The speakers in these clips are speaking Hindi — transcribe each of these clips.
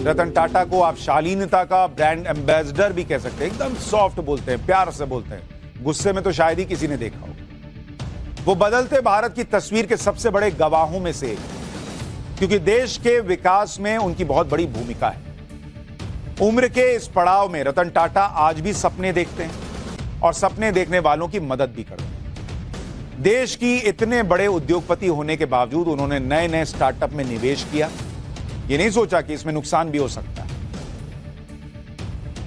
रतन टाटा को आप शालीनता का ब्रांड एम्बेसडर भी कह सकते हैं। एकदम सॉफ्ट बोलते हैं, प्यार से बोलते हैं, गुस्से में तो शायद ही किसी ने देखा हो। वो बदलते भारत की तस्वीर के सबसे बड़े गवाहों में से एक, क्योंकि देश के विकास में उनकी बहुत बड़ी भूमिका है। उम्र के इस पड़ाव में रतन टाटा आज भी सपने देखते हैं और सपने देखने वालों की मदद भी करते हैं। देश की इतने बड़े उद्योगपति होने के बावजूद उन्होंने नए नए स्टार्टअप में निवेश किया। ये नहीं सोचा कि इसमें नुकसान भी हो सकता है।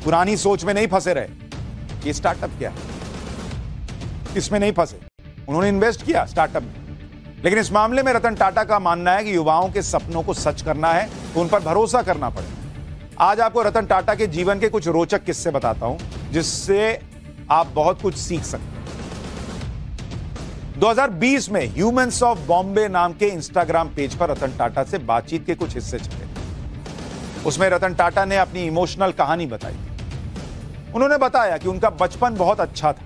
पुरानी सोच में नहीं फंसे रहे, ये स्टार्टअप क्या है, इसमें नहीं फंसे, उन्होंने इन्वेस्ट किया स्टार्टअप में। लेकिन इस मामले में रतन टाटा का मानना है कि युवाओं के सपनों को सच करना है तो उन पर भरोसा करना पड़ेगा। आज आपको रतन टाटा के जीवन के कुछ रोचक किस्से बताता हूं, जिससे आप बहुत कुछ सीख सकते हैं। 2020 में ह्यूमंस ऑफ बॉम्बे नाम के इंस्टाग्राम पेज पर रतन टाटा से बातचीत के कुछ हिस्से छपे। उसमें रतन टाटा ने अपनी इमोशनल कहानी बताई। उन्होंने बताया कि उनका बचपन बहुत अच्छा था,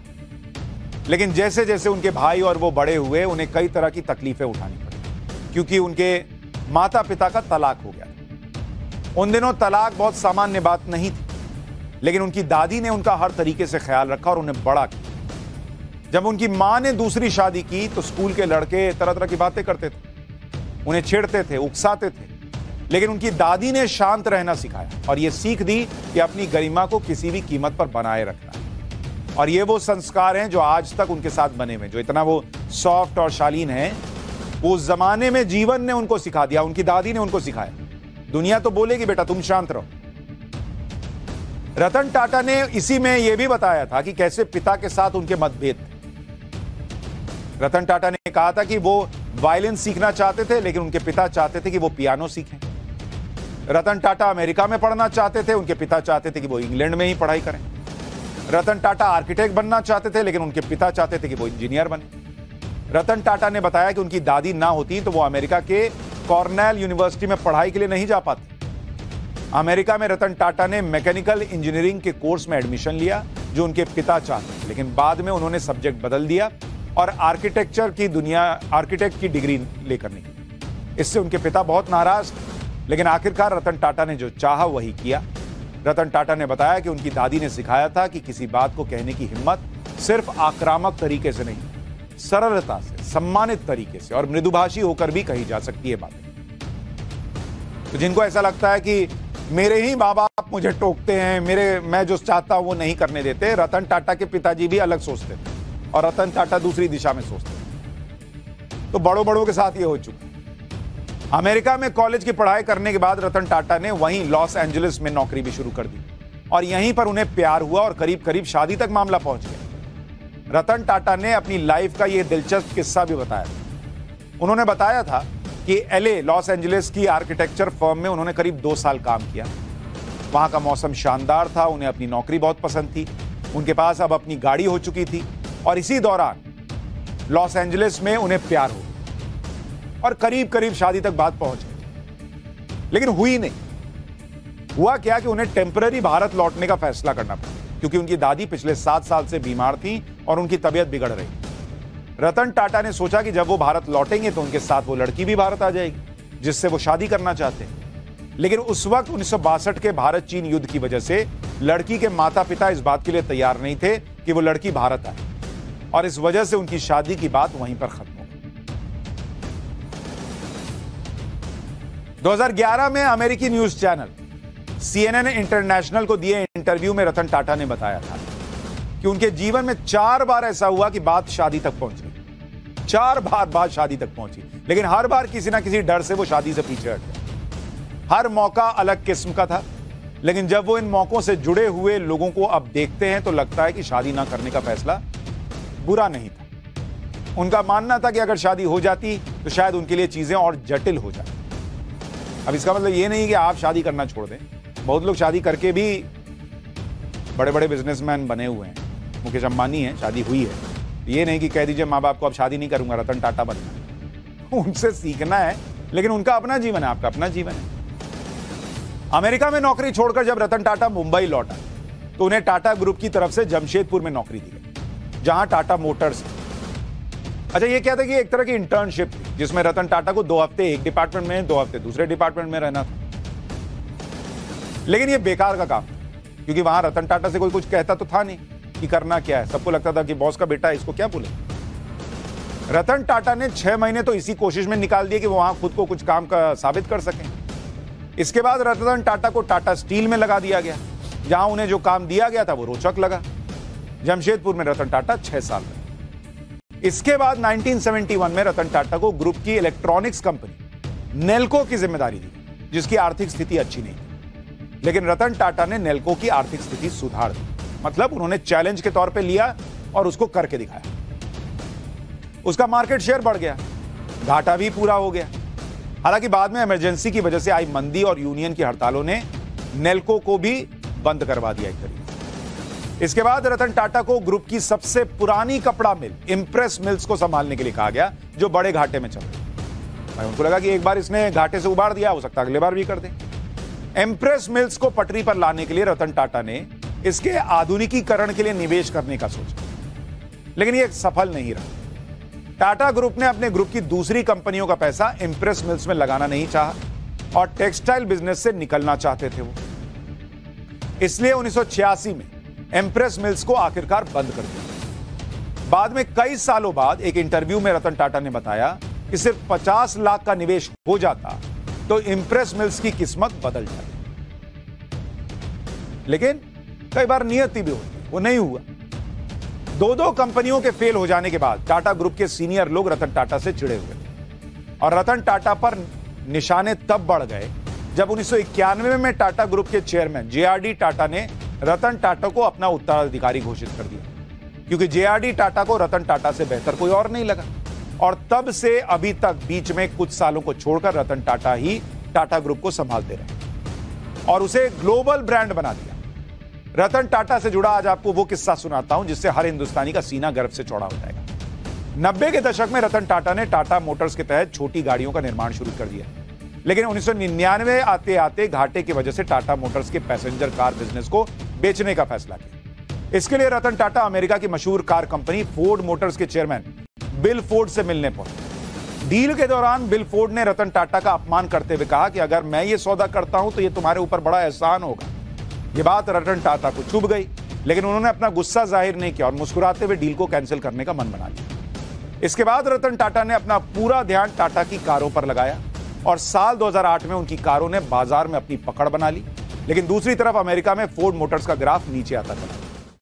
लेकिन जैसे जैसे उनके भाई और वो बड़े हुए, उन्हें कई तरह की तकलीफें उठानी पड़ी, क्योंकि उनके माता पिता का तलाक हो गया था। उन दिनों तलाक बहुत सामान्य बात नहीं थी, लेकिन उनकी दादी ने उनका हर तरीके से ख्याल रखा और उन्हें बड़ा किया। जब उनकी मां ने दूसरी शादी की तो स्कूल के लड़के तरह तरह की बातें करते थे, उन्हें छेड़ते थे, उकसाते थे, लेकिन उनकी दादी ने शांत रहना सिखाया और यह सीख दी कि अपनी गरिमा को किसी भी कीमत पर बनाए रखना है। और ये वो संस्कार हैं जो आज तक उनके साथ बने हुए, जो इतना वो सॉफ्ट और शालीन है, वो उस जमाने में जीवन ने उनको सिखा दिया, उनकी दादी ने उनको सिखाया। दुनिया तो बोलेगी बेटा तुम शांत रहो। रतन टाटा ने इसी में यह भी बताया था कि कैसे पिता के साथ उनके मतभेद थे। रतन टाटा ने कहा था कि वो वायलिन सीखना चाहते थे, लेकिन उनके पिता चाहते थे कि वो पियानो सीखें। रतन टाटा अमेरिका में पढ़ना चाहते थे, उनके पिता चाहते थे कि वो इंग्लैंड में ही पढ़ाई करें। रतन टाटा आर्किटेक्ट बनना चाहते थे, लेकिन उनके पिता चाहते थे कि वो इंजीनियर बने। रतन टाटा ने बताया कि उनकी दादी ना होती तो वो अमेरिका के कॉर्नेल यूनिवर्सिटी में पढ़ाई के लिए नहीं जा पाते। अमेरिका में रतन टाटा ने मैकेनिकल इंजीनियरिंग के कोर्स में एडमिशन लिया, जो उनके पिता चाहते थे, लेकिन बाद में उन्होंने सब्जेक्ट बदल दिया और आर्किटेक्ट की डिग्री लेकर निकले। इससे उनके पिता बहुत नाराज थे, लेकिन आखिरकार रतन टाटा ने जो चाहा वही किया। रतन टाटा ने बताया कि उनकी दादी ने सिखाया था कि किसी बात को कहने की हिम्मत सिर्फ आक्रामक तरीके से नहीं, सरलता से, सम्मानित तरीके से और मृदुभाषी होकर भी कही जा सकती है बातें। तो जिनको ऐसा लगता है कि मेरे ही माँ बाप मुझे टोकते हैं, मैं जो चाहता हूं वो नहीं करने देते, रतन टाटा के पिताजी भी अलग सोचते थे और रतन टाटा दूसरी दिशा में सोचते थे। तो बड़ों के साथ ये हो चुका है। अमेरिका में कॉलेज की पढ़ाई करने के बाद रतन टाटा ने वहीं लॉस एंजलिस में नौकरी भी शुरू कर दी और यहीं पर उन्हें प्यार हुआ और करीब करीब शादी तक मामला पहुंच गया। रतन टाटा ने अपनी लाइफ का यह दिलचस्प किस्सा भी बताया। उन्होंने बताया था कि एलए लॉस एंजलिस की आर्किटेक्चर फर्म में उन्होंने करीब 2 साल काम किया। वहां का मौसम शानदार था, उन्हें अपनी नौकरी बहुत पसंद थी, उनके पास अब अपनी गाड़ी हो चुकी थी और इसी दौरान लॉस एंजलिस में उन्हें प्यार हो गया और करीब करीब शादी तक बात पहुंच गई, लेकिन हुई नहीं। हुआ क्या कि उन्हें टेम्पररी भारत लौटने का फैसला करना पड़ा, क्योंकि उनकी दादी पिछले 7 साल से बीमार थी और उनकी तबीयत बिगड़ रही। रतन टाटा ने सोचा कि जब वो भारत लौटेंगे तो उनके साथ वो लड़की भी भारत आ जाएगी, जिससे वो शादी करना चाहते हैं। लेकिन उस वक्त 1962 के भारत चीन युद्ध की वजह से लड़की के माता पिता इस बात के लिए तैयार नहीं थे कि वो लड़की भारत आए, और इस वजह से उनकी शादी की बात वहीं पर खत्म हो गई। 2011 में अमेरिकी न्यूज चैनल CNN इंटरनेशनल को दिए इंटरव्यू में रतन टाटा ने बताया था कि उनके जीवन में 4 बार ऐसा हुआ कि बात शादी तक पहुंच गई। 4 बार बात शादी तक पहुंची, लेकिन हर बार किसी ना किसी डर से वो शादी से पीछे हट गए। हर मौका अलग किस्म का था, लेकिन जब वो इन मौकों से जुड़े हुए लोगों को अब देखते हैं तो लगता है कि शादी ना करने का फैसला बुरा नहीं था। उनका मानना था कि अगर शादी हो जाती तो शायद उनके लिए चीजें और जटिल हो जाती। अब इसका मतलब ये नहीं कि आप शादी करना छोड़ दें। बहुत लोग शादी करके भी बड़े बड़े बिजनेसमैन बने हुए हैं। मुकेश अंबानी है, शादी हुई है। ये नहीं कि कह दीजिए माँ बाप को अब शादी नहीं करूंगा, रतन टाटा बनना। उनसे सीखना है, लेकिन उनका अपना जीवन है, आपका अपना जीवन है। अमेरिका में नौकरी छोड़कर जब रतन टाटा मुंबई लौटा तो उन्हें टाटा ग्रुप की तरफ से जमशेदपुर में नौकरी दी गई, जहां टाटा मोटर्स। अच्छा, ये क्या था कि एक तरह की इंटर्नशिप थी, जिसमें रतन टाटा को 2 हफ्ते एक डिपार्टमेंट में, 2 हफ्ते दूसरे डिपार्टमेंट में रहना था। लेकिन ये बेकार का काम था, क्योंकि वहां रतन टाटा से कोई कुछ कहता तो था नहीं कि करना क्या है। सबको लगता था कि बॉस का बेटा है, इसको क्या बोले। रतन टाटा ने 6 महीने तो इसी कोशिश में निकाल दिए कि वो वहां खुद को कुछ काम का साबित कर सकें। इसके बाद रतन टाटा को टाटा स्टील में लगा दिया गया, जहां उन्हें जो काम दिया गया था वो रोचक लगा। जमशेदपुर में रतन टाटा 6 साल रहे। इसके बाद 1971 में रतन टाटा को ग्रुप की इलेक्ट्रॉनिक्स कंपनी नेल्को की जिम्मेदारी दी, जिसकी आर्थिक स्थिति अच्छी नहीं थी। लेकिन रतन टाटा ने नेल्को की आर्थिक स्थिति सुधार दी, मतलब उन्होंने चैलेंज के तौर पे लिया और उसको करके दिखाया। उसका मार्केट शेयर बढ़ गया, घाटा भी पूरा हो गया। हालांकि बाद में इमरजेंसी की वजह से आई मंदी और यूनियन की हड़तालों ने नेल्को को भी बंद करवा दिया एक तरीके से। इसके बाद रतन टाटा को ग्रुप की सबसे पुरानी कपड़ा मिल इंप्रेस मिल्स को संभालने के लिए कहा गया, जो बड़े घाटे में चल रही। उनको लगा कि एक बार इसने घाटे से उबार दिया, हो सकता है अगले बार भी कर दे। इंप्रेस मिल्स को पटरी पर लाने के लिए रतन टाटा ने इसके आधुनिकीकरण के लिए निवेश करने का सोचा, लेकिन यह सफल नहीं रहा। टाटा ग्रुप ने अपने ग्रुप की दूसरी कंपनियों का पैसा इंप्रेस मिल्स में लगाना नहीं चाहा और टेक्सटाइल बिजनेस से निकलना चाहते थे वो। इसलिए 1986 में इंप्रेस मिल्स को आखिरकार बंद कर दिया। बाद में कई सालों बाद एक इंटरव्यू में रतन टाटा ने बताया कि सिर्फ 50 लाख का निवेश हो जाता तो इंप्रेस मिल्स की किस्मत बदल जाती। लेकिन कई बार नियति भी होती, वो नहीं हुआ। दो कंपनियों के फेल हो जाने के बाद टाटा ग्रुप के सीनियर लोग रतन टाटा से चिढ़े हुए और रतन टाटा पर निशाने तब बढ़ गए जब 1991 में टाटा ग्रुप के चेयरमैन जेआरडी टाटा ने रतन टाटा को अपना उत्तराधिकारी घोषित कर दिया, क्योंकि जेआरडी टाटा को रतन टाटा से बेहतर कोई और नहीं लगा। और तब से अभी तक बीच में कुछ सालों को छोड़कर रतन टाटा ही टाटा ग्रुप को संभालते रहे और उसे ग्लोबल ब्रांड बना दिया। रतन टाटा से जुड़ा आज आपको वो किस्सा सुनाता हूं जिससे हर हिंदुस्तानी का सीना गर्व से चौड़ा हो जाएगा। 90 के दशक में रतन टाटा ने टाटा मोटर्स के तहत छोटी गाड़ियों का निर्माण शुरू कर दिया, लेकिन 1999 आते आते घाटे की वजह से टाटा मोटर्स के पैसेंजर कार बिजनेस को बेचने का फैसला किया। इसके लिए रतन टाटा अमेरिका की मशहूर कार कंपनी फोर्ड मोटर्स के चेयरमैन बिल फोर्ड से मिलने पहुंचे। डील के दौरान बिल फोर्ड ने रतन टाटा का अपमान करते हुए कहा कि अगर मैं ये सौदा करता हूं तो ये तुम्हारे ऊपर बड़ा एहसान होगा। ये बात रतन टाटा को चुभ गई, लेकिन उन्होंने अपना गुस्सा जाहिर नहीं किया और मुस्कुराते हुए डील को कैंसिल करने का मन बना लिया। इसके बाद रतन टाटा ने अपना पूरा ध्यान टाटा की कारों पर लगाया और साल 2008 में उनकी कारों ने बाजार में अपनी पकड़ बना ली। लेकिन दूसरी तरफ अमेरिका में फोर्ड मोटर्स का ग्राफ नीचे आता चला।